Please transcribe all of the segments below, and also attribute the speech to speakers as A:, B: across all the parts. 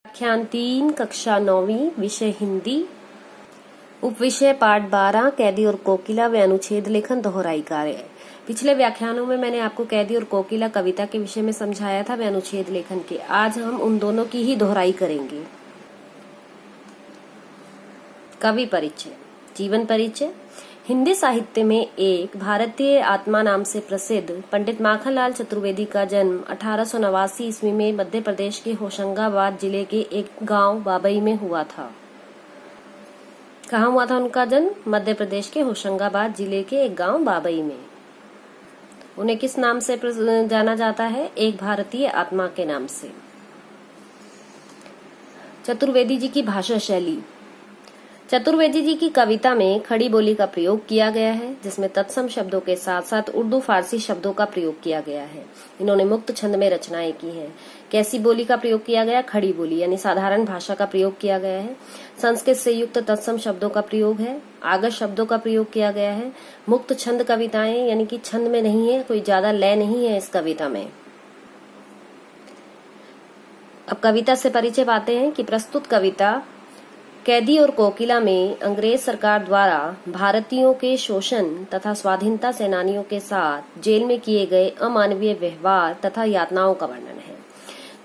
A: व्याख्यान 3 कक्षा 9वीं विषय हिंदी उपविषय पाठ 12 कैदी और कोकिला व अनुच्छेद लेखन दोहराई कार्य। पिछले व्याख्यानों में मैंने आपको कैदी और कोकिला कविता के विषय में समझाया था व अनुच्छेद लेखन के। आज हम उन दोनों की ही दोहराई करेंगे। कवि परिचय। जीवन परिचय। हिंदी साहित्य में एक भारतीय आत्मा नाम से प्रसिद्ध पंडित माखनलाल चतुर्वेदी का जन्म 1889 ईस्वी में मध्य प्रदेश के होशंगाबाद जिले के एक गांव बाबई में हुआ था। कहाँ हुआ था उनका जन्म? मध्य प्रदेश के होशंगाबाद जिले के एक गांव बाबई में। उन्हें किस नाम से जाना जाता है? एक भारतीय आत्मा के नाम से। चतुर्वेदी जी की भाषा शैली। चतुर्वेदी जी की कविता में खड़ी बोली का प्रयोग किया गया है, जिसमें तत्सम शब्दों के साथ साथ उर्दू फारसी शब्दों का प्रयोग किया गया है। इन्होंने मुक्त छंद में रचनाएं की हैं। कैसी बोली का प्रयोग किया गया? खड़ी बोली यानी साधारण भाषा का प्रयोग किया गया है। संस्कृत से युक्त तत्सम शब्दों का प्रयोग है। आगत शब्दों का प्रयोग किया गया है। मुक्त छंद कविताएं यानी कि छंद में नहीं है, कोई ज्यादा लय नहीं है इस कविता में। अब कविता से परिचय पाते हैं कि प्रस्तुत कविता कैदी और कोकिला में अंग्रेज सरकार द्वारा भारतीयों के शोषण तथा स्वाधीनता सेनानियों के साथ जेल में किए गए अमानवीय व्यवहार तथा यातनाओं का वर्णन है।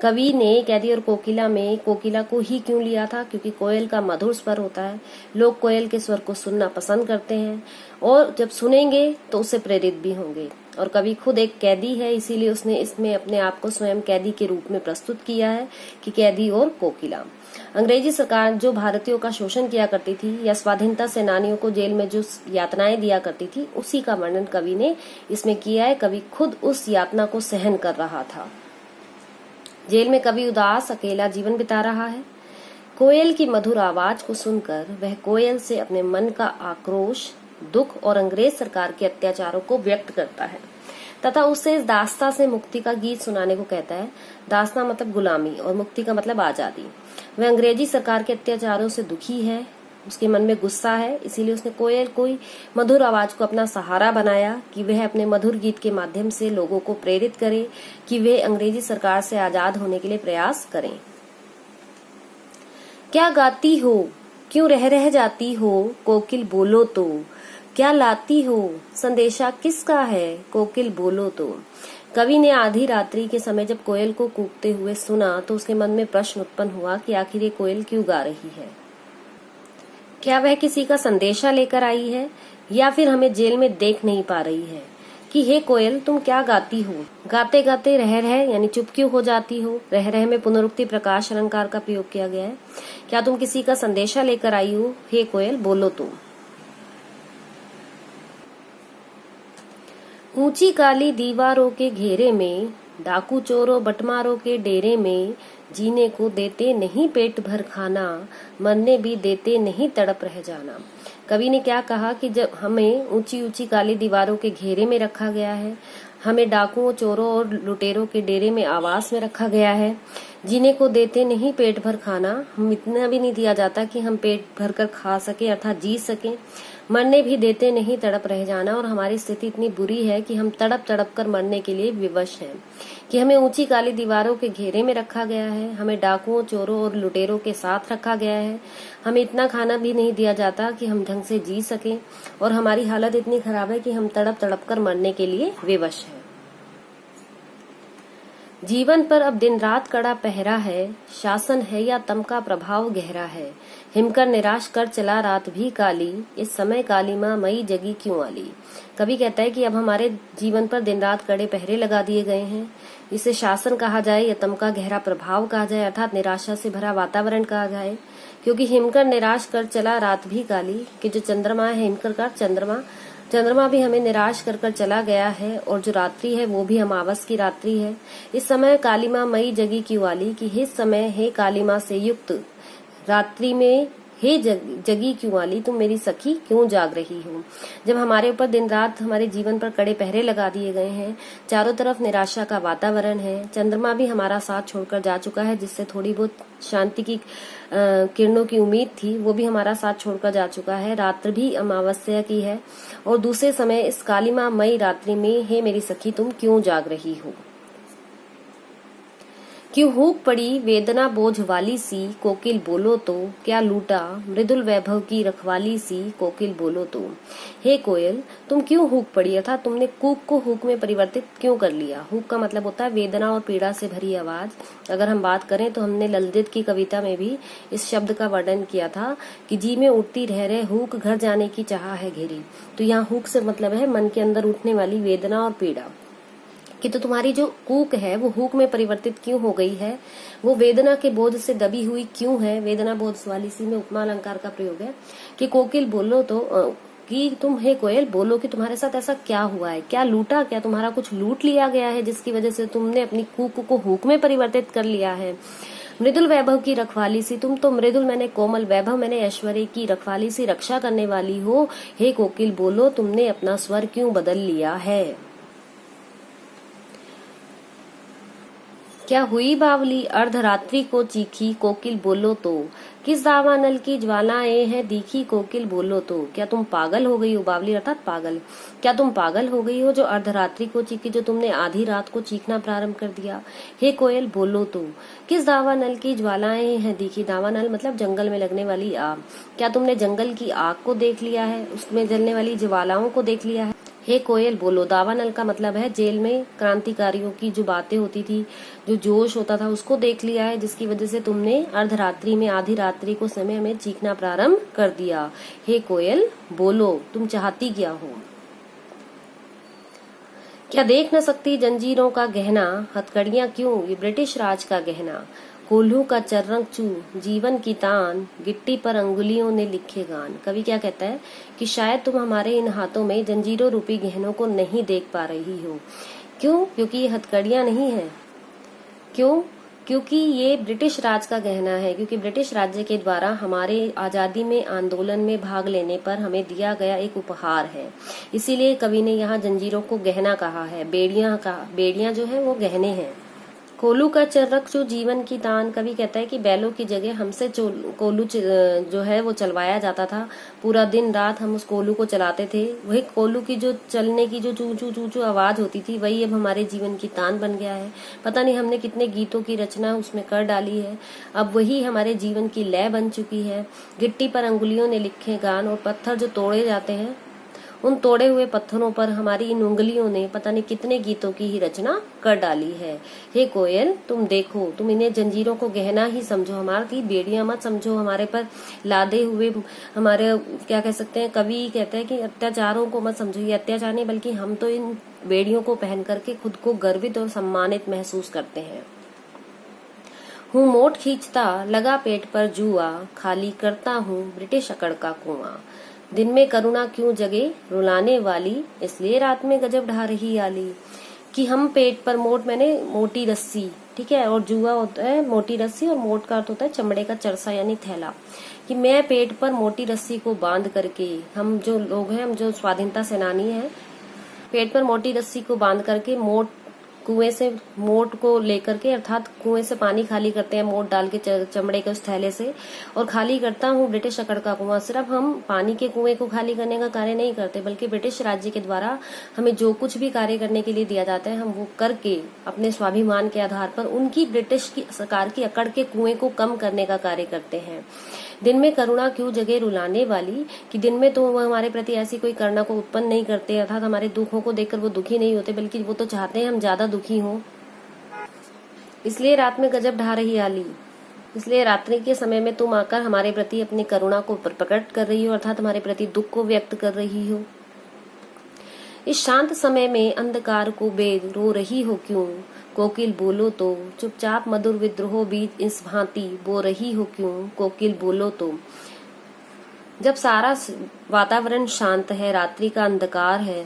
A: कवि ने कैदी और कोकिला में कोकिला को ही क्यों लिया था? क्योंकि कोयल का मधुर स्वर होता है। लोग कोयल के स्वर को सुनना पसंद करते हैं और जब सुनेंगे तो उससे प्रेरित भी होंगे। और कवि खुद एक कैदी है, इसीलिए उसने इसमें अपने आप को स्वयं कैदी के रूप में प्रस्तुत किया है कि कैदी और कोकिला। अंग्रेजी सरकार जो भारतीयों का शोषण किया करती थी या स्वाधीनता सेनानियों को जेल में जो यातनाएं दिया करती थी, उसी का वर्णन कवि ने इसमें किया है। कवि खुद उस यातना को सहन कर रहा था। जेल में कवि उदास अकेला जीवन बिता रहा है। कोयल की मधुर आवाज को सुनकर वह कोयल से अपने मन का आक्रोश, दुख और अंग्रेज सरकार के अत्याचारों को व्यक्त करता है तथा उससे इस दास्ता से मुक्ति का गीत सुनाने को कहता है। दास्ता मतलब गुलामी और मुक्ति का मतलब आजादी। वह अंग्रेजी सरकार के अत्याचारों से दुखी है, उसके मन में गुस्सा है, इसीलिए उसने कोयल कोई मधुर आवाज को अपना सहारा बनाया कि वह अपने मधुर गीत के माध्यम से लोगों को प्रेरित करे कि वे अंग्रेजी सरकार से आजाद होने के लिए प्रयास करें। क्या गाती हो, क्यों रह जाती हो, कोकिल बोलो तो। क्या लाती हो, संदेशा किसका है, कोकिल बोलो तो। कवि ने आधी रात्रि के समय जब कोयल को कूकते हुए सुना तो उसके मन में प्रश्न उत्पन्न हुआ कि आखिर ये कोयल क्यों गा रही है। क्या वह किसी का संदेशा लेकर आई है या फिर हमें जेल में देख नहीं पा रही है कि हे कोयल तुम क्या गाती हो। गाते गाते रह यानी चुप क्यों हो जाती हो। रह में पुनरुक्ति प्रकाश अलंकार का प्रयोग किया गया है। क्या तुम किसी का संदेशा लेकर आई हो, हे कोयल बोलो तो। ऊंची काली दीवारों के घेरे में, डाकू चोरों बटमारों के डेरे में, जीने को देते नहीं पेट भर खाना, मरने भी देते नहीं तड़प रह जाना। कवि ने क्या कहा कि जब हमें ऊंची ऊंची काली दीवारों के घेरे में रखा गया है, हमें डाकुओं चोरों और लुटेरों के डेरे में आवास में रखा गया है, जीने को देते नहीं पेट भर खाना, हम इतना भी नहीं दिया जाता कि हम पेट भर कर खा सके अर्थात जी सके, मरने भी देते नहीं तड़प रह जाना। और हमारी स्थिति इतनी बुरी है कि हम तड़प तड़प कर मरने के लिए विवश हैं कि हमें ऊंची काली दीवारों के घेरे में रखा गया है, हमें डाकुओं चोरों और लुटेरों के साथ रखा गया है, हमें इतना खाना भी नहीं दिया जाता कि हम ढंग से जी सकें और हमारी हालत इतनी खराब है कि हम तड़प तड़प कर मरने के लिए विवश हैं। जीवन पर अब दिन रात कड़ा पहरा है, शासन है या तम का प्रभाव गहरा है, हिमकर निराश कर चला रात भी काली, इस समय काली माँ मई जगी क्यों आली। कवि कहता है कि अब हमारे जीवन पर दिन रात कड़े पहरे लगा दिए गए हैं। इसे शासन कहा जाए या तम का गहरा प्रभाव कहा जाए अर्थात निराशा से भरा वातावरण कहा जाए, क्योंकि हिमकर निराश कर चला रात भी काली कि जो चंद्रमा है, हिमकर का चंद्रमा भी हमें निराश कर चला गया है और जो रात्रि है वो भी अमावस की रात्रि है। इस समय काली माँ मई जगी क्यों आली कि इस समय हे काली माँ से युक्त रात्रि में हे जगी क्यों आली, तुम मेरी सखी क्यों जाग रही हो। जब हमारे ऊपर दिन रात हमारे जीवन पर कड़े पहरे लगा दिए गए हैं, चारों तरफ निराशा का वातावरण है, चंद्रमा भी हमारा साथ छोड़कर जा चुका है, जिससे थोड़ी बहुत शांति की किरणों की उम्मीद थी वो भी हमारा साथ छोड़कर जा चुका है, रात्र भी अमावस्या की है और दूसरे समय इस कालिमा मई रात्रि में हे मेरी सखी तुम क्यों जाग रही हो। क्यों हूक पड़ी वेदना बोझ वाली सी, कोकिल बोलो तो क्या लूटा मृदुल वैभव की रखवाली सी, कोकिल बोलो तो। हे कोयल, तुम क्यों हूक पड़ी, अर्थात तुमने कूक को हूक में परिवर्तित क्यों कर लिया। हूक का मतलब होता है वेदना और पीड़ा से भरी आवाज। अगर हम बात करें तो हमने ललित की कविता में भी इस शब्द का वर्णन किया था कि जी में उठती रह रहे हूक, घर जाने की चाह है घेरी। तो यहाँ हूक से मतलब है मन के अंदर उठने वाली वेदना और पीड़ा कि तो तुम्हारी जो कूक है वो हूक में परिवर्तित क्यों हो गई है, वो वेदना के बोझ से दबी हुई क्यों है। वेदना बोझ वाली सी में उपमा अलंकार का प्रयोग है कि कोकिल बोलो तो कि तुम हे कोयल बोलो कि तुम्हारे साथ ऐसा क्या हुआ है, क्या लूटा, क्या तुम्हारा कुछ लूट लिया गया है जिसकी वजह से तुमने अपनी कूक को हूक में परिवर्तित कर लिया है। मृदुल वैभव की रखवाली सी, तुम तो मृदुल मैंने कोमल, वैभव मैंने ऐश्वर्य की, रखवाली सी रक्षा करने वाली हो। हे कोकिल बोलो तुमने अपना स्वर क्यों बदल लिया है। क्या हुई बावली अर्धरात्रि को चीखी, कोकिल बोलो तो किस दावानल की ज्वालाएं हैं दीखी, कोकिल बोलो तो। क्या तुम पागल हो गई हो, बावली अर्थात पागल, क्या तुम पागल हो गई हो जो अर्धरात्रि को चीखी, जो तुमने आधी रात को चीखना प्रारंभ कर दिया। हे कोयल बोलो तो किस दावानल की ज्वालाएं हैं दीखी, दावानल मतलब जंगल में लगने वाली आग, क्या तुमने जंगल की आग को देख लिया है, उसमें जलने वाली ज्वालाओं को देख लिया है। हे कोयल बोलो, दावानल का मतलब है जेल में क्रांतिकारियों की जो बातें होती थी, जो जोश होता था, उसको देख लिया है जिसकी वजह से तुमने अर्धरात्रि में, आधी रात्रि को समय में चीखना प्रारंभ कर दिया। हे कोयल बोलो तुम चाहती क्या हो। क्या देख न सकती जंजीरों का गहना, हथकड़ियां क्यों ये ब्रिटिश राज का गहना, कोल्हू का चर्रंग चू जीवन की तान, गिट्टी पर अंगुलियों ने लिखे गान। कवि क्या कहता है कि शायद तुम हमारे इन हाथों में जंजीरों रूपी गहनों को नहीं देख पा रही हो। क्यों? क्योंकि ये हथकड़ियां नहीं है। क्यों? क्योंकि ये ब्रिटिश राज का गहना है, क्योंकि ब्रिटिश राज्य के द्वारा हमारे आजादी में आंदोलन में भाग लेने पर हमें दिया गया एक उपहार है। इसीलिए कवि ने यहाँ जंजीरों को गहना कहा है, बेड़ियां जो है वो गहने हैं। कोल्हू का चर्रक जो जीवन की तान, कवि कहता है कि बैलों की जगह हमसे कोल्हू जो है वो चलवाया जाता था। पूरा दिन रात हम उस कोल्हू को चलाते थे। वही कोल्हू की जो चलने की जो चू चू चू चू आवाज होती थी, वही अब हमारे जीवन की तान बन गया है। पता नहीं हमने कितने गीतों की रचना उसमें कर डाली है, अब वही हमारे जीवन की लय बन चुकी है। गिट्टी पर अंगुलियों ने लिखे गान, और पत्थर जो तोड़े जाते हैं, उन तोड़े हुए पत्थरों पर हमारी इन उंगलियों ने पता नहीं कितने गीतों की ही रचना कर डाली है। हे कोयल तुम देखो, तुम इन्हें जंजीरों को गहना ही समझो, हमारी बेड़ियां मत समझो, हमारे पर लादे हुए हमारे क्या कह सकते हैं, कवि कहते हैं कि अत्याचारों को मत समझो। ये अत्याचार नहीं, बल्कि हम तो इन बेड़ियों को पहन करके खुद को गर्वित और सम्मानित महसूस करते हैं। हूँ मोट खींचता लगा पेट पर जुआ, खाली करता हूँ ब्रिटिश अकड़ का कुआं। दिन में करुणा क्यों जगे रुलाने वाली, इसलिए रात में गजब ढा रही आली। कि हम पेट पर, मोट मैंने मोटी रस्सी, ठीक है, और जुआ होता है मोटी रस्सी, और मोट का अर्थ होता है चमड़े का चरसा यानी थैला। कि मैं पेट पर मोटी रस्सी को बांध करके, हम जो लोग हैं, हम जो स्वाधीनता सेनानी हैं, पेट पर मोटी रस्सी को बांध करके कुएं से मोट को लेकर के, अर्थात कुएं से पानी खाली करते हैं मोट डाल के चमड़े के उस थैले से, और खाली करता हूँ ब्रिटिश अकड़ का कुआं। सिर्फ हम पानी के कुएं को खाली करने का कार्य नहीं करते, बल्कि ब्रिटिश राज्य के द्वारा हमें जो कुछ भी कार्य करने के लिए दिया जाता है, हम वो करके अपने स्वाभिमान के आधार पर उनकी ब्रिटिश की सरकार की अकड़ के कुएं को कम करने का कार्य करते हैं। दिन में करुणा क्यों जगे रुलाने वाली, कि दिन में तो वो हमारे प्रति ऐसी कोई करुणा को उत्पन्न नहीं करते, अर्थात हमारे दुखों को देखकर वो दुखी नहीं होते, बल्कि वो तो चाहते हैं हम ज्यादा दुखी हों। इसलिए रात में गजब ढा रही आली, इसलिए रात्रि के समय में तुम आकर हमारे प्रति अपनी करुणा को प्रकट कर रही हो, अर्थात हमारे प्रति दुख को व्यक्त कर रही हो। इस शांत समय में अंधकार को बेद रो रही हो क्यों, कोकिल बोलो तो चुपचाप मधुर विद्रोह बीच इस भांति बो रही हो क्यों, कोकिल बोलो तो। जब सारा वातावरण शांत है, रात्रि का अंधकार है,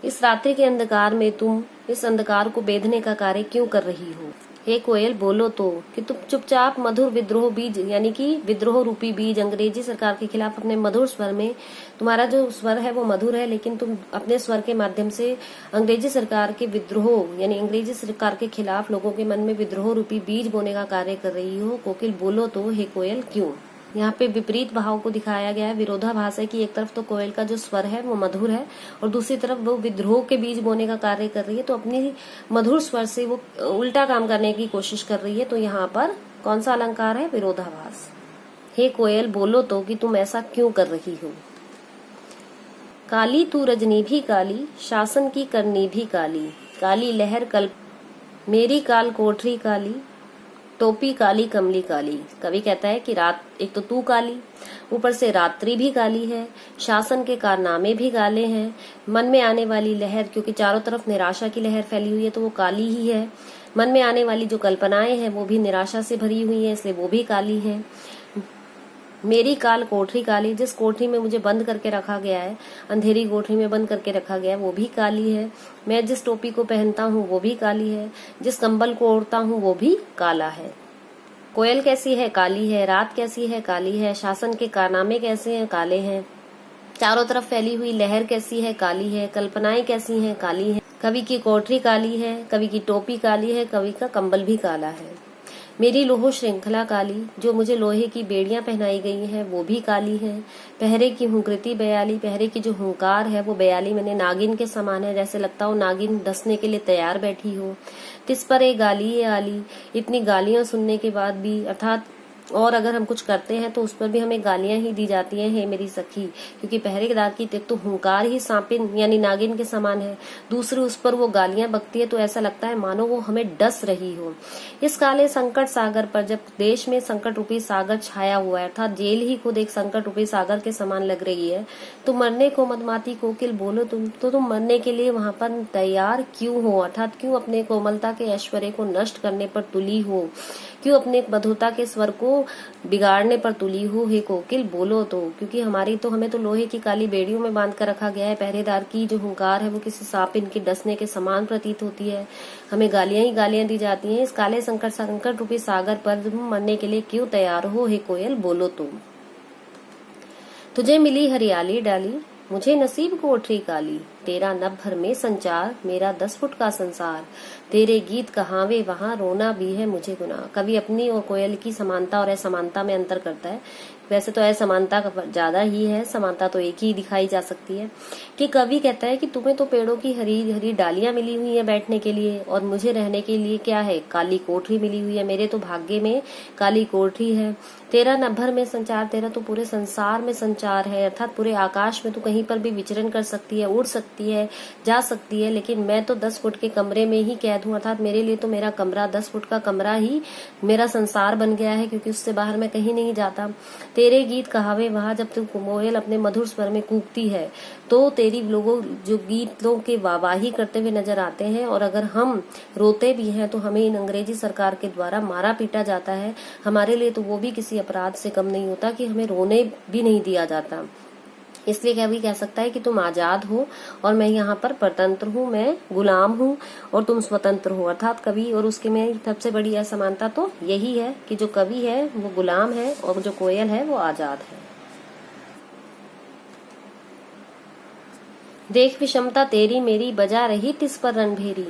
A: इस रात्रि के अंधकार में तुम इस अंधकार को बेधने का कार्य क्यों कर रही हो। हे कोयल बोलो तो कि तुम चुपचाप मधुर विद्रोह बीज, यानी कि विद्रोह रूपी बीज, अंग्रेजी सरकार के खिलाफ अपने मधुर स्वर में, तुम्हारा जो स्वर है वो मधुर है, लेकिन तुम अपने स्वर के माध्यम से अंग्रेजी सरकार के विद्रोह, यानी अंग्रेजी सरकार के खिलाफ लोगों के मन में विद्रोह रूपी बीज बोने का कार्य कर रही हो। कोकिल बोलो तो हे कोयल क्यों। यहाँ पे विपरीत भाव को दिखाया गया है, विरोधाभास है कि एक तरफ तो कोयल का जो स्वर है वो मधुर है और दूसरी तरफ वो विद्रोह के बीज बोने का कार्य कर रही है, तो अपनी मधुर स्वर से वो उल्टा काम करने की कोशिश कर रही है। तो यहाँ पर कौन सा अलंकार है? विरोधाभास। हे कोयल बोलो तो कि तुम ऐसा क्यों कर रही हो। काली तू रजनी भी काली, शासन की करनी भी काली, काली लहर कल्प मेरी काल कोठरी काली, टोपी काली कमली काली। कवि कहता है कि रात, एक तो तू काली, ऊपर से रात्रि भी काली है, शासन के कारनामे भी काले हैं, मन में आने वाली लहर, क्योंकि चारों तरफ निराशा की लहर फैली हुई है तो वो काली ही है, मन में आने वाली जो कल्पनाएं हैं वो भी निराशा से भरी हुई है, इसलिए वो भी काली है। मेरी काल कोठरी काली, जिस कोठरी में मुझे बंद करके रखा गया है, अंधेरी कोठरी में बंद करके रखा गया है, वो भी काली है। मैं जिस टोपी को पहनता हूँ वो भी काली है, जिस कंबल को ओढ़ता हूँ वो भी काला है। कोयल कैसी है? काली है। रात कैसी है? काली है। शासन के कारनामे कैसे हैं? काले हैं। चारों तरफ फैली हुई लहर कैसी है? काली है। कल्पनाएं कैसी हैं? काली है। कवि की कोठरी काली है, कवि की टोपी काली है, कवि का कंबल भी काला है। मेरी लोह श्रृंखला काली, जो मुझे लोहे की बेड़ियां पहनाई गई हैं वो भी काली है। पहरे की हुंकृति बयाली, पहरे की जो हुंकार है वो बयाली, मैंने नागिन के समान है, जैसे लगता हो नागिन डसने के लिए तैयार बैठी हो। तिस पर एक गाली ये आली, इतनी गालियां सुनने के बाद भी, अर्थात और अगर हम कुछ करते हैं तो उस पर भी हमें गालियां ही दी जाती हैं, हे मेरी सखी, क्योंकि पहरेदार की एक तो हुंकार ही सांपिन यानी नागिन के समान है, दूसरी उस पर वो गालियां बकती है तो ऐसा लगता है मानो वो हमें डस रही हो। इस काले संकट सागर पर, जब देश में संकट रूपी सागर छाया हुआ है, अर्थात जेल ही खुद एक संकट रूपी सागर के समान लग रही है, तो मरने को मदमाती कोकिल बोलो तुम मरने के लिए वहां पर तैयार क्यों हो, अर्थात क्यों अपने कोमलता के ऐश्वर्य को नष्ट करने पर तुली हो, क्यों अपने मधुरता के स्वर को बिगाड़ने पर तुली हो, हे कोकिल बोलो तो। क्योंकि हमें तो लोहे की काली बेड़ियों में बांध कर रखा गया है, पहरेदार की जो हुंकार है वो किसी सांपिन के डसने के समान प्रतीत होती है, हमें गालियां ही गालियां दी जाती हैं। इस काले संकट रूपी सागर पर तुम मरने के लिए क्यों तैयार हो, हे कोयल बोलो तुम। तुझे मिली हरियाली डाली, मुझे नसीब कोठरी काली, तेरा नभ भर में संचार, मेरा 10 फुट का संसार, तेरे गीत कहावे वहां, रोना भी है मुझे गुनाह। कवि अपनी और कोयल की समानता और असमानता में अंतर करता है। वैसे तो असमानता ज्यादा ही है, समानता तो एक ही दिखाई जा सकती है। कि कवि कहता है कि तुम्हें तो पेड़ों की हरी हरी डालियां मिली हुई है बैठने के लिए, और मुझे रहने के लिए क्या है? काली कोठरी मिली हुई है। मेरे तो भाग्य में काली कोठरी है। तेरा नभर में संचार, तेरा तो पूरे संसार में संचार है, अर्थात पूरे आकाश में तू कहीं पर भी विचरण कर सकती है, उड़ सकती है, जा सकती है, लेकिन मैं तो 10 फुट के कमरे में ही कैद हूँ, अर्थात मेरे लिए तो मेरा कमरा 10 फुट का कमरा ही मेरा संसार बन गया है, क्योंकि उससे बाहर मैं कहीं नहीं जाता। तेरे गीत कहावे वहां, जब तू कोयल अपने मधुर स्वर में कूकती है तो तेरी लोगों जो गीतों के वाहवाही करते हुए नजर आते हैं, और अगर हम रोते भी हैं तो हमें इन अंग्रेजी सरकार के द्वारा मारा पीटा जाता है। हमारे लिए तो वो भी किसी अपराध से कम नहीं होता कि हमें रोने भी नहीं दिया जाता। इसलिए कभी कह सकता है कि तुम आजाद हो और मैं यहाँ पर परतंत्र हूँ, मैं गुलाम हूँ और तुम स्वतंत्र हो। अर्थात कवि और उसके में सबसे बड़ी असमानता तो यही है कि जो कवि है वो गुलाम है और जो कोयल है वो आजाद है। देख विषमता तेरी मेरी, बजा रही तिस पर रणभेरी,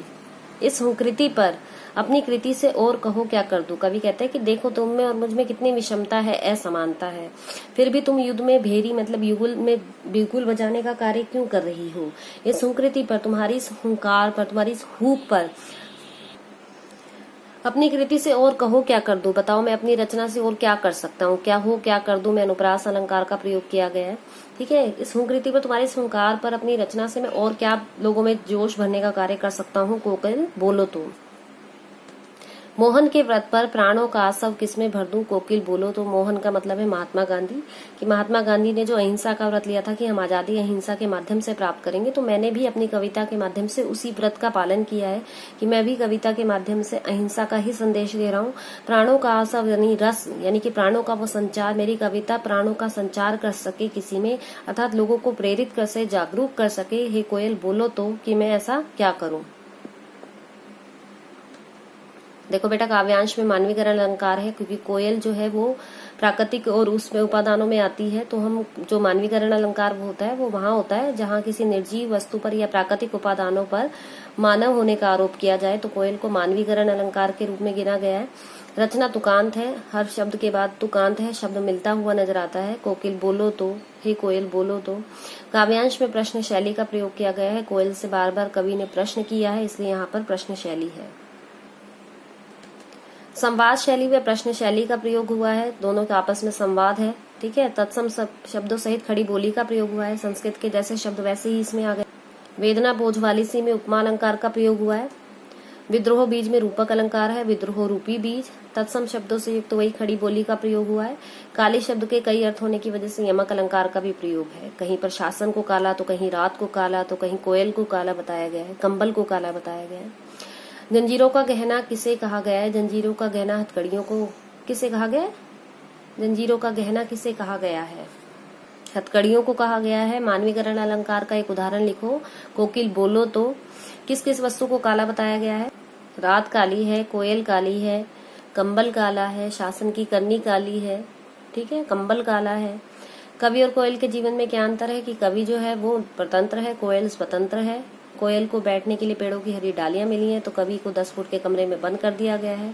A: इस हुकृति पर अपनी कृति से और कहो क्या कर दूं। कवि कहते हैं कि देखो तुम में और मुझ में कितनी विषमता है, असमानता है, फिर भी तुम युद्ध में भेरी मतलब युगल में बिल्कुल बजाने का कार्य क्यों कर रही हो। इस हुकृति पर, तुम्हारी इस हुंकार पर, तुम्हारी इस हुक पर अपनी कृति से और कहो क्या कर दूं। बताओ मैं अपनी रचना से और क्या कर सकता हूँ, क्या कर दूं। मैं अनुप्रास अलंकार का प्रयोग किया गया है, ठीक है। इस हुकृति पर, तुम्हारे इस हुंकार पर, अपनी रचना से मैं और क्या लोगों में जोश भरने का कार्य कर सकता हूँ, कोकिल बोलो तुम। मोहन के व्रत पर प्राणों का आसव किसमें भर दूं, कोकिल बोलो तो। मोहन का मतलब है महात्मा गांधी, कि महात्मा गांधी ने जो अहिंसा का व्रत लिया था कि हम आजादी अहिंसा के माध्यम से प्राप्त करेंगे, तो मैंने भी अपनी कविता के माध्यम से उसी व्रत का पालन किया है कि मैं भी कविता के माध्यम से अहिंसा का ही संदेश दे रहा हूँ। प्राणों का आसव यानी रस, यानी कि प्राणों का वो संचार, मेरी कविता प्राणों का संचार कर सके किसी में, अर्थात लोगों को प्रेरित कर सके, जागरूक कर सके। हे कोयल बोलो तो कि मैं ऐसा क्या करूं। देखो बेटा, काव्यांश में मानवीकरण अलंकार है, क्योंकि कोयल जो है वो प्राकृतिक और उसमें उपादानों में आती है, तो हम जो मानवीकरण अलंकार होता है वो वहां होता है जहां किसी निर्जीव वस्तु पर या प्राकृतिक उपादानों पर मानव होने का आरोप किया जाए, तो कोयल को मानवीकरण अलंकार के रूप में गिना गया है। रचना तुकांत है, हर शब्द के बाद तुकांत है, शब्द मिलता हुआ नजर आता है। कोकिल बोलो तो, हे कोयल बोलो तो। काव्यांश में प्रश्न शैली का प्रयोग किया गया है। कोयल से बार बार कवि ने प्रश्न किया है, इसलिए यहाँ पर प्रश्न शैली है। संवाद शैली व प्रश्न शैली का प्रयोग हुआ है, दोनों के आपस में संवाद है। ठीक है। तत्सम शब्दों सहित खड़ी बोली का प्रयोग हुआ है, संस्कृत के जैसे शब्द वैसे ही इसमें आ गए। वेदना बोझ वाली सी में उपमा अलंकार का प्रयोग हुआ है। विद्रोह बीज में रूपक अलंकार है, विद्रोह रूपी बीज। तत्सम शब्दों से युक्त वही खड़ी बोली का प्रयोग हुआ है। काली शब्द के कई अर्थ होने की वजह से यमक अलंकार का भी प्रयोग है। कहीं पर शासन को काला, तो कहीं रात को काला, तो कहीं कोयल को काला बताया गया है, कंबल को काला बताया गया है। जंजीरों का गहना किसे कहा गया है? जंजीरों का गहना हथकड़ियों को किसे कहा गया है? जंजीरों का गहना किसे कहा गया है? हथकड़ियों को कहा गया है। मानवीकरण अलंकार का एक उदाहरण लिखो। कोकिल बोलो तो किस किस वस्तु को काला बताया गया है? रात काली है, कोयल काली है, कंबल काला है, शासन की करनी काली है। ठीक है, कंबल काला है। कवि और कोयल के जीवन में क्या अंतर है कि कवि जो है वो स्वतंत्र है, कोयल स्वतंत्र है। कोयल को बैठने के लिए पेड़ों की हरी डालियां मिली हैं, तो कवि को 10 फुट के कमरे में बंद कर दिया गया है।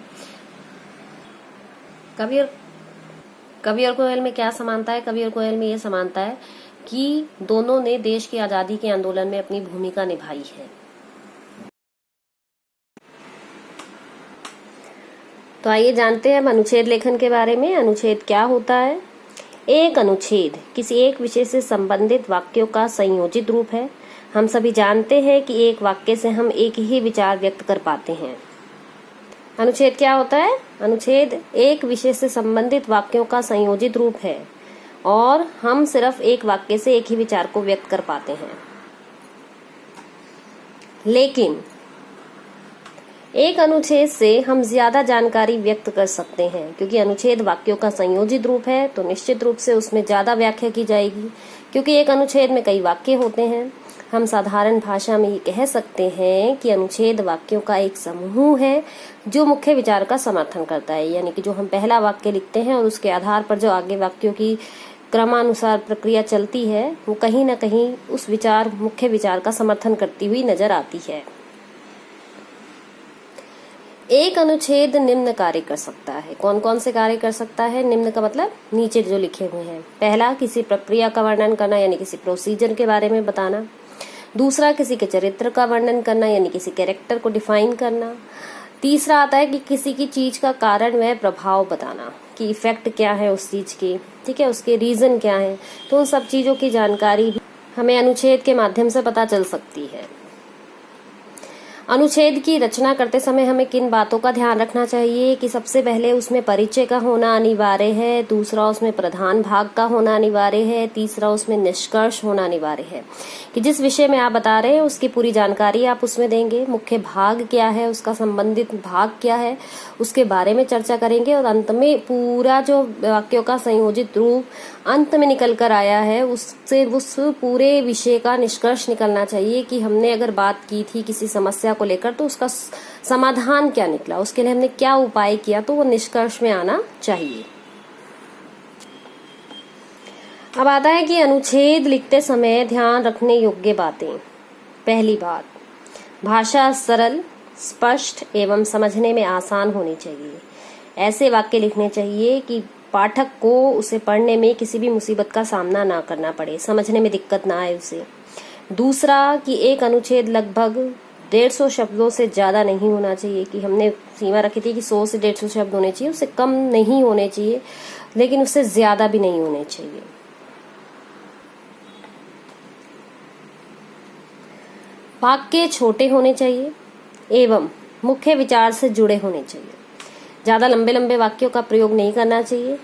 A: कवि और कोयल में क्या समानता है? कवि और कोयल में यह समानता है कि दोनों ने देश की आजादी के आंदोलन में अपनी भूमिका निभाई है। तो आइए जानते हैं अब अनुच्छेद लेखन के बारे में। अनुच्छेद क्या होता है? एक अनुच्छेद किसी एक विषय से संबंधित वाक्यों का संयोजित रूप है। हम सभी जानते हैं कि एक वाक्य से हम एक ही विचार व्यक्त कर पाते हैं। अनुच्छेद क्या होता है? अनुच्छेद एक विषय से संबंधित वाक्यों का संयोजित रूप है और हम सिर्फ एक वाक्य से एक ही विचार को व्यक्त कर पाते हैं। लेकिन एक अनुच्छेद से हम ज्यादा जानकारी व्यक्त कर सकते हैं, क्योंकि अनुच्छेद वाक्यों का संयोजित रूप है तो निश्चित रूप से उसमें ज्यादा व्याख्या की जाएगी। क्योंकि एक अनुच्छेद में कई वाक्य होते हैं, हम साधारण भाषा में ये कह सकते हैं कि अनुच्छेद वाक्यों का एक समूह है जो मुख्य विचार का समर्थन करता है। यानी कि जो हम पहला वाक्य लिखते हैं और उसके आधार पर जो आगे वाक्यों की क्रमानुसार प्रक्रिया चलती है, वो कहीं न कहीं उस मुख्य विचार का समर्थन करती हुई नजर आती है। एक अनुच्छेद निम्न कार्य कर सकता है। कौन कौन से कार्य कर सकता है? निम्न का मतलब नीचे जो लिखे हुए हैं। पहला, किसी प्रक्रिया का वर्णन करना, यानी किसी प्रोसीजर के बारे में बताना। दूसरा, किसी के चरित्र का वर्णन करना, यानी किसी कैरेक्टर को डिफाइन करना। तीसरा आता है कि किसी की चीज का कारण व प्रभाव बताना, कि इफेक्ट क्या है उस चीज की, ठीक है, उसके रीजन क्या है। तो उन सब चीजों की जानकारी भी हमें अनुच्छेद के माध्यम से पता चल सकती है। अनुच्छेद की रचना करते समय हमें किन बातों का ध्यान रखना चाहिए कि सबसे पहले उसमें परिचय का होना अनिवार्य है, दूसरा उसमें प्रधान भाग का होना अनिवार्य है, तीसरा उसमें निष्कर्ष होना अनिवार्य है, कि जिस विषय में आप बता रहे हैं उसकी पूरी जानकारी आप उसमें देंगे। मुख्य भाग क्या है, उसका संबंधित भाग क्या है, उसके बारे में चर्चा करेंगे और अंत में पूरा जो वाक्यों का संयोजित रूप अंत में निकल कर आया है उससे उस पूरे विषय का निष्कर्ष निकलना चाहिए कि हमने अगर बात की थी किसी समस्या को लेकर तो उसका समाधान क्या निकला, उसके लिए हमने क्या उपाय किया, तो वो निष्कर्ष में आना चाहिए। अब आता है कि अनुच्छेद लिखते समय ध्यान रखने योग्य बातें। पहली बात, भाषा सरल, स्पष्ट एवं समझने में आसान होनी चाहिए। ऐसे वाक्य लिखने चाहिए कि पाठक को उसे पढ़ने में किसी भी मुसीबत का सामना ना करना पड़े, समझने में दिक्कत ना आए उसे। दूसरा, कि एक अनुच्छेद लगभग 150 शब्दों से ज्यादा नहीं होना चाहिए, कि हमने सीमा रखी थी कि 100 से 150 शब्द होने चाहिए, उससे कम नहीं होने चाहिए लेकिन उससे ज्यादा भी नहीं होने चाहिए। वाक्य छोटे होने चाहिए एवं मुख्य विचार से जुड़े होने चाहिए। ज्यादा लंबे लंबे वाक्यों का प्रयोग नहीं करना चाहिए।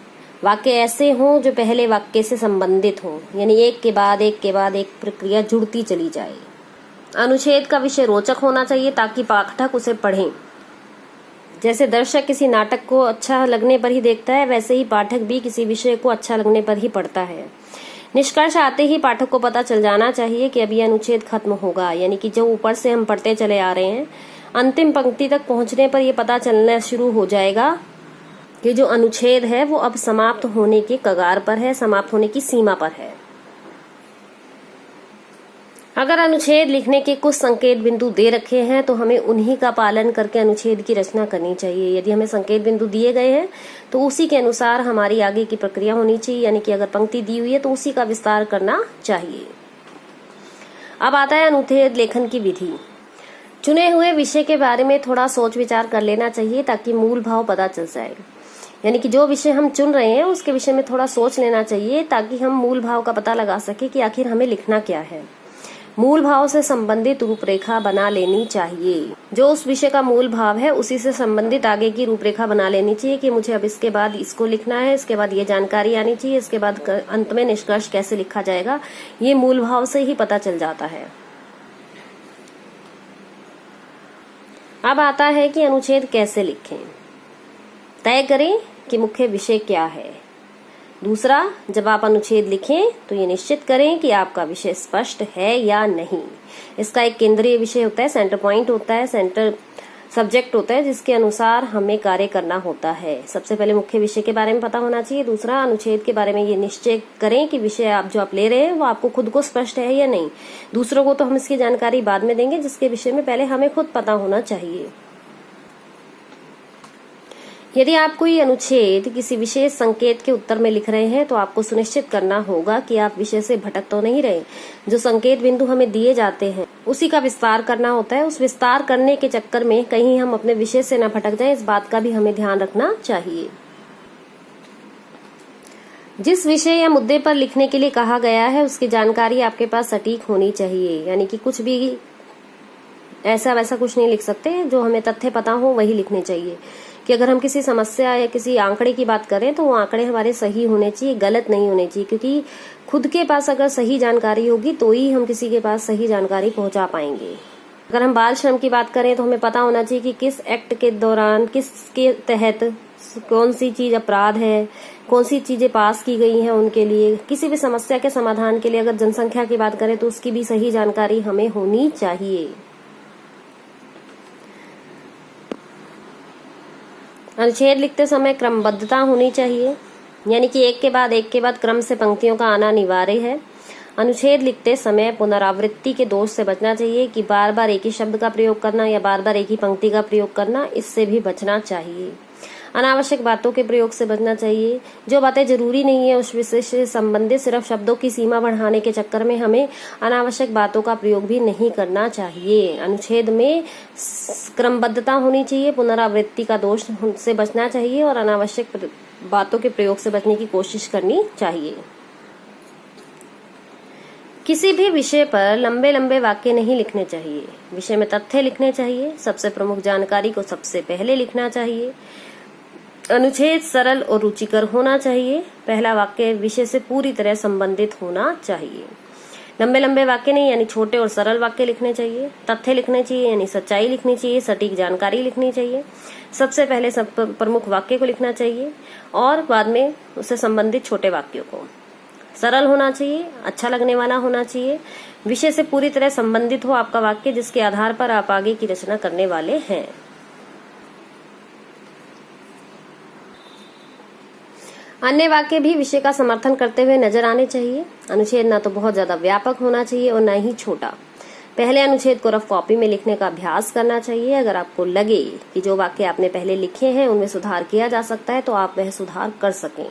A: वाक्य ऐसे हों जो पहले वाक्य से संबंधित हों, यानी एक के बाद एक के बाद एक प्रक्रिया जुड़ती चली जाए। अनुच्छेद का विषय रोचक होना चाहिए ताकि पाठक उसे पढ़ें। जैसे दर्शक किसी नाटक को अच्छा लगने पर ही देखता है, वैसे ही पाठक भी किसी विषय को अच्छा लगने पर ही पढ़ता है। निष्कर्ष आते ही पाठक को पता चल जाना चाहिए कि अब ये अनुच्छेद खत्म होगा, यानी कि जो ऊपर से हम पढ़ते चले आ रहे हैं अंतिम पंक्ति तक पहुंचने पर यह पता चलना शुरू हो जाएगा कि जो अनुच्छेद है वो अब समाप्त होने के कगार पर है, समाप्त होने की सीमा पर है। अगर अनुच्छेद लिखने के कुछ संकेत बिंदु दे रखे हैं तो हमें उन्हीं का पालन करके अनुच्छेद की रचना करनी चाहिए। यदि हमें संकेत बिंदु दिए गए हैं तो उसी के अनुसार हमारी आगे की प्रक्रिया होनी चाहिए, यानी कि अगर पंक्ति दी हुई है तो उसी का विस्तार करना चाहिए। अब आता है अनुच्छेद लेखन की विधि। चुने हुए विषय के बारे में थोड़ा सोच विचार कर लेना चाहिए ताकि मूल भाव पता चल जाए। यानी कि जो विषय हम चुन रहे हैं उसके विषय में थोड़ा सोच लेना चाहिए ताकि हम मूल भाव का पता लगा सके कि आखिर हमें लिखना क्या है। मूल भाव से संबंधित रूपरेखा बना लेनी चाहिए। जो उस विषय का मूल भाव है उसी से संबंधित आगे की रूपरेखा बना लेनी चाहिए कि मुझे अब इसके बाद इसको लिखना है, इसके बाद ये जानकारी आनी चाहिए, इसके बाद अंत में निष्कर्ष कैसे लिखा जाएगा, ये मूल भाव से ही पता चल जाता है। अब आता है कि अनुच्छेद कैसे लिखें। तय करें कि मुख्य विषय क्या है। दूसरा, जब आप अनुच्छेद लिखें तो ये निश्चित करें कि आपका विषय स्पष्ट है या नहीं। इसका एक केंद्रीय विषय होता है, सेंटर पॉइंट होता है, सेंटर सब्जेक्ट होता है जिसके अनुसार हमें कार्य करना होता है। सबसे पहले मुख्य विषय के बारे में पता होना चाहिए। दूसरा, अनुच्छेद के बारे में ये निश्चय करें कि विषय आप जो आप ले रहे हैं वो आपको खुद को स्पष्ट है या नहीं। दूसरों को तो हम इसकी जानकारी बाद में देंगे, जिसके विषय में पहले हमें खुद पता होना चाहिए। यदि आप कोई अनुच्छेद किसी विशेष संकेत के उत्तर में लिख रहे हैं तो आपको सुनिश्चित करना होगा कि आप विषय से भटक तो नहीं रहे। जो संकेत बिंदु हमें दिए जाते हैं उसी का विस्तार करना होता है। उस विस्तार करने के चक्कर में कहीं हम अपने विषय से न भटक जाएं, इस बात का भी हमें ध्यान रखना चाहिए। जिस विषय या मुद्दे पर लिखने के लिए कहा गया है उसकी जानकारी आपके पास सटीक होनी चाहिए। यानी कि कुछ भी ऐसा वैसा कुछ नहीं लिख सकते, जो हमें तथ्य पता हो वही लिखने चाहिए। कि अगर हम किसी समस्या या किसी आंकड़े की बात करें तो वो आंकड़े हमारे सही होने चाहिए, गलत नहीं होने चाहिए। क्योंकि खुद के पास अगर सही जानकारी होगी तो ही हम किसी के पास सही जानकारी पहुंचा पाएंगे। अगर हम बाल श्रम की बात करें तो हमें पता होना चाहिए कि किस एक्ट के दौरान किसके तहत कौन सी चीज अपराध है, कौन सी चीजें पास की गई हैं उनके लिए। किसी भी समस्या के समाधान के लिए अगर जनसंख्या की बात करें तो उसकी भी सही जानकारी हमें होनी चाहिए। अनुच्छेद लिखते समय क्रमबद्धता होनी चाहिए, यानी कि एक के बाद क्रम से पंक्तियों का आना अनिवार्य है। अनुच्छेद लिखते समय पुनरावृत्ति के दोष से बचना चाहिए कि बार बार एक ही शब्द का प्रयोग करना या बार बार एक ही पंक्ति का प्रयोग करना, इससे भी बचना चाहिए। अनावश्यक बातों के प्रयोग से बचना चाहिए। जो बातें जरूरी नहीं है उस विषय से संबंधित सिर्फ शब्दों की सीमा बढ़ाने के चक्कर में हमें अनावश्यक बातों का प्रयोग भी नहीं करना चाहिए। अनुच्छेद में क्रमबद्धता होनी चाहिए, पुनरावृत्ति का दोष से बचना चाहिए और अनावश्यक बातों के प्रयोग से बचने की कोशिश करनी चाहिए। किसी भी विषय पर लंबे लंबे वाक्य नहीं लिखने चाहिए। विषय में तथ्य लिखने चाहिए। सबसे प्रमुख जानकारी को सबसे पहले लिखना चाहिए। अनुच्छेद सरल और रुचिकर होना चाहिए। पहला वाक्य विषय से पूरी तरह संबंधित होना चाहिए। लंबे लंबे वाक्य नहीं, यानी छोटे और सरल वाक्य लिखने चाहिए। तथ्य लिखने चाहिए, यानी सच्चाई लिखनी चाहिए, सटीक जानकारी लिखनी चाहिए। सबसे पहले सब प्रमुख वाक्य को लिखना चाहिए और बाद में उससे संबंधित छोटे वाक्यों को। सरल होना चाहिए, अच्छा लगने वाला होना चाहिए, विषय से पूरी तरह संबंधित हो आपका वाक्य, जिसके आधार पर आप आगे की रचना करने वाले हैं। अन्य वाक्य भी विषय का समर्थन करते हुए नजर आने चाहिए। अनुच्छेद न तो बहुत ज्यादा व्यापक होना चाहिए और न ही छोटा। पहले अनुच्छेद को रफ कॉपी में लिखने का अभ्यास करना चाहिए। अगर आपको लगे कि जो वाक्य आपने पहले लिखे हैं उनमें सुधार किया जा सकता है तो आप वह सुधार कर सकें।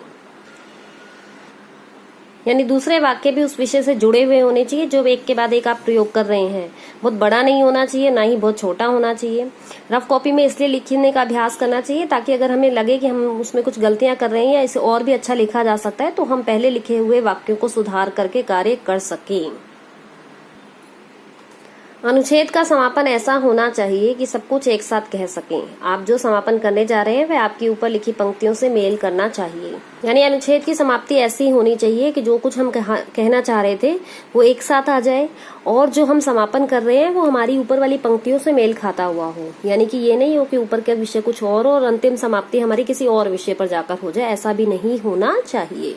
A: यानी दूसरे वाक्य भी उस विषय से जुड़े हुए होने चाहिए जो एक के बाद एक आप प्रयोग कर रहे हैं। बहुत बड़ा नहीं होना चाहिए, ना ही बहुत छोटा होना चाहिए। रफ कॉपी में इसलिए लिखने का अभ्यास करना चाहिए ताकि अगर हमें लगे कि हम उसमें कुछ गलतियां कर रहे हैं या इसे और भी अच्छा लिखा जा सकता है तो हम पहले लिखे हुए वाक्यों को सुधार करके कार्य कर सकें। अनुच्छेद का समापन ऐसा होना चाहिए कि सब कुछ एक साथ कह सकें। आप जो समापन करने जा रहे हैं वह आपकी ऊपर लिखी पंक्तियों से मेल करना चाहिए। यानी अनुच्छेद की समाप्ति ऐसी होनी चाहिए कि जो कुछ हम कहना चाह रहे थे वो एक साथ आ जाए और जो हम समापन कर रहे हैं वो हमारी ऊपर वाली पंक्तियों से मेल खाता हुआ हो। यानी कि ये नहीं हो कि ऊपर का विषय कुछ और अंतिम समाप्ति हमारी किसी और विषय पर जाकर हो जाए, ऐसा भी नहीं होना चाहिए।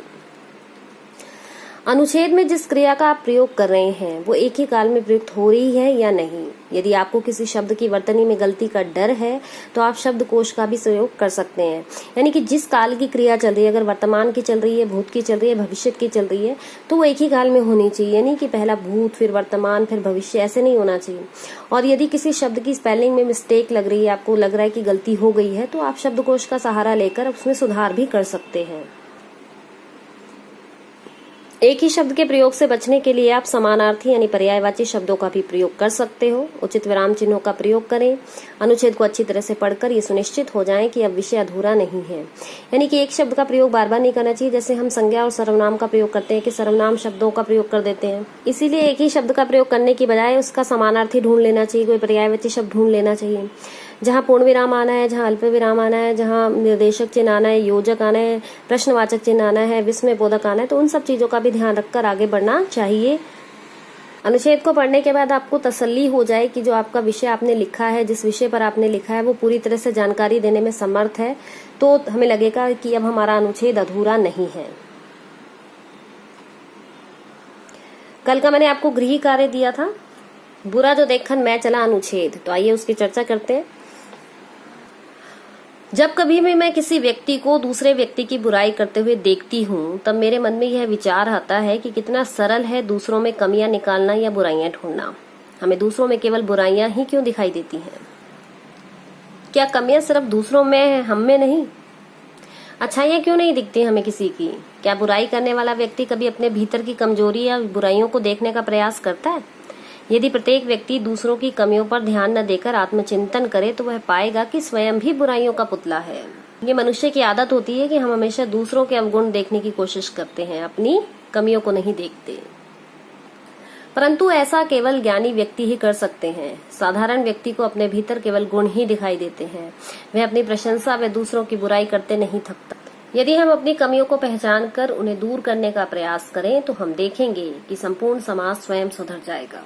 A: अनुच्छेद में जिस क्रिया का आप प्रयोग कर रहे हैं वो एक ही काल में प्रयुक्त हो रही है या नहीं। यदि आपको किसी शब्द की वर्तनी में गलती का डर है तो आप शब्दकोश का भी प्रयोग कर सकते हैं। यानी कि जिस काल की क्रिया चल रही है, अगर वर्तमान की चल रही है, भूत की चल रही है, भविष्य की चल रही है, तो वो एक ही काल में होनी चाहिए। यानी कि पहला भूत, फिर वर्तमान, फिर भविष्य, ऐसे नहीं होना चाहिए। और यदि किसी शब्द की स्पेलिंग में मिस्टेक लग रही है, आपको लग रहा है कि गलती हो गई है, तो आप शब्दकोश का सहारा लेकर उसमें सुधार भी कर सकते हैं। एक ही शब्द के प्रयोग से बचने के लिए आप समानार्थी यानी पर्यायवाची शब्दों का भी प्रयोग कर सकते हो। उचित विराम चिन्हों का प्रयोग करें। अनुच्छेद को अच्छी तरह से पढ़कर ये सुनिश्चित हो जाएं कि अब विषय अधूरा नहीं है। यानी कि एक शब्द का प्रयोग बार बार नहीं करना चाहिए। जैसे हम संज्ञा और सर्वनाम का प्रयोग करते हैं कि सर्वनाम शब्दों का प्रयोग कर देते हैं। इसीलिए एक ही शब्द का प्रयोग करने की बजाय उसका समानार्थी ढूंढ लेना चाहिए, कोई पर्यायवाची शब्द ढूंढ लेना चाहिए। जहां पूर्ण विराम आना है, जहां अल्प विराम आना है, जहां निर्देशक चिन्ह आना है, योजक आना है, प्रश्नवाचक चिन्ह आना है, विस्मय बोधक आना है, तो उन सब चीजों का भी ध्यान रखकर आगे बढ़ना चाहिए। अनुच्छेद को पढ़ने के बाद आपको तसल्ली हो जाए कि जो आपका विषय आपने लिखा है, जिस विषय पर आपने लिखा है, वो पूरी तरह से जानकारी देने में समर्थ है, तो हमें लगेगा कि अब हमारा अनुच्छेद अधूरा नहीं है। कल का मैंने आपको गृह कार्य दिया था, बुरा जो देखन मैं चला अनुच्छेद। तो आइए उसकी चर्चा करते हैं। जब कभी भी मैं किसी व्यक्ति को दूसरे व्यक्ति की बुराई करते हुए देखती हूँ, तब मेरे मन में यह विचार आता है कि कितना सरल है दूसरों में कमियां निकालना या बुराइयां ढूंढना। हमें दूसरों में केवल बुराइयां ही क्यों दिखाई देती हैं? क्या कमियां सिर्फ दूसरों में है, हम में नहीं? अच्छाइयां क्यों नहीं दिखती हमें किसी की? क्या बुराई करने वाला व्यक्ति कभी अपने भीतर की कमजोरी या बुराइयों को देखने का प्रयास करता है? यदि प्रत्येक व्यक्ति दूसरों की कमियों पर ध्यान न देकर आत्मचिंतन करे तो वह पाएगा कि स्वयं भी बुराइयों का पुतला है। ये मनुष्य की आदत होती है कि हम हमेशा दूसरों के अवगुण देखने की कोशिश करते हैं, अपनी कमियों को नहीं देखते। परंतु ऐसा केवल ज्ञानी व्यक्ति ही कर सकते हैं। साधारण व्यक्ति को अपने भीतर केवल गुण ही दिखाई देते हैं। वह अपनी प्रशंसा व दूसरों की बुराई करते नहीं थकता। यदि हम अपनी कमियों को पहचान कर उन्हें दूर करने का प्रयास करें तो हम देखेंगे कि संपूर्ण समाज स्वयं सुधर जाएगा।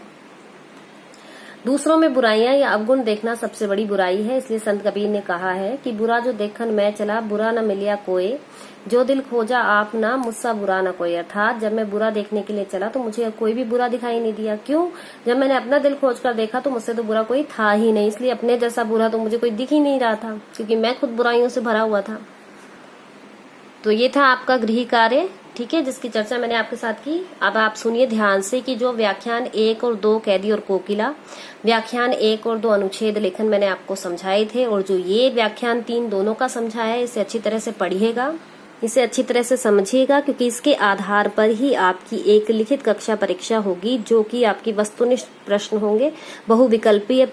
A: दूसरों में बुराइयां या अवगुण देखना सबसे बड़ी बुराई है। इसलिए संत कबीर ने कहा है कि बुरा जो देखन मैं चला, बुरा न मिलिया कोई, जो दिल खोजा आप ना, मुझसा बुरा न कोई। अर्थात जब मैं बुरा देखने के लिए चला तो मुझे कोई भी बुरा दिखाई नहीं दिया। क्यों? जब मैंने अपना दिल खोज कर देखा तो मुझसे तो बुरा कोई था ही नहीं। इसलिए अपने जैसा बुरा तो मुझे कोई दिख ही नहीं रहा था, क्योंकि मैं खुद बुराइयों से भरा हुआ था। तो ये था आपका गृह कार्य, ठीक है, जिसकी चर्चा मैंने आपके साथ की। अब आप सुनिए ध्यान से कि जो व्याख्यान 1 और 2 कैदी और कोकिला, व्याख्यान 1 और 2 अनुच्छेद लेखन मैंने आपको समझाए थे, और जो ये व्याख्यान 3 दोनों का समझाया है, इसे अच्छी तरह से पढ़िएगा, इसे अच्छी तरह से समझिएगा, क्योंकि इसके आधार पर ही आपकी एक लिखित कक्षा परीक्षा होगी, जो कि आपकी वस्तुनिष्ठ प्रश्न होंगे, बहुविकल्पीय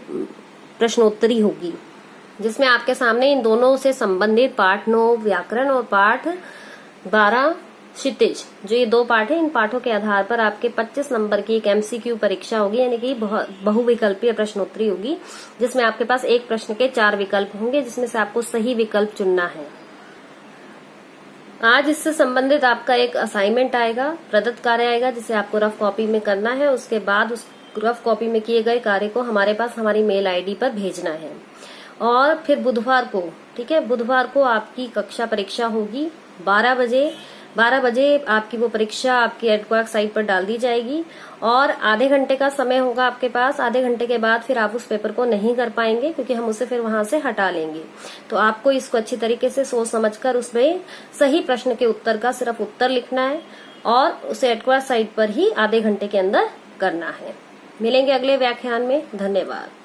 A: प्रश्नोत्तरी होगी, जिसमें आपके सामने इन दोनों से संबंधित पाठ 9 व्याकरण और पाठ 12 क्षितिज, जो ये 2 पाठ है, इन पाठों के आधार पर आपके 25 नंबर की एक एमसीक्यू परीक्षा होगी, यानी कि बहुविकल्पीय प्रश्नोत्तरी होगी, जिसमें आपके पास एक प्रश्न के 4 विकल्प होंगे, जिसमें से आपको सही विकल्प चुनना है। आज इससे संबंधित आपका एक असाइनमेंट आएगा, प्रदत्त कार्य आएगा, जिसे आपको रफ कॉपी में करना है। उसके बाद उस रफ कॉपी में किए गए कार्य को हमारे पास हमारी मेल आईडी पर भेजना है। और फिर बुधवार को, ठीक है, बुधवार को आपकी कक्षा परीक्षा होगी 12 बजे। 12 बजे आपकी वो परीक्षा आपकी एडक्वाक साइट पर डाल दी जाएगी, और आधे घंटे का समय होगा आपके पास। आधे घंटे के बाद फिर आप उस पेपर को नहीं कर पाएंगे, क्योंकि हम उसे फिर वहां से हटा लेंगे। तो आपको इसको अच्छी तरीके से सोच समझकर उसमें सही प्रश्न के उत्तर का सिर्फ उत्तर लिखना है, और उसे एडक्वाक साइट पर ही आधे घंटे के अंदर करना है। मिलेंगे अगले व्याख्यान में। धन्यवाद।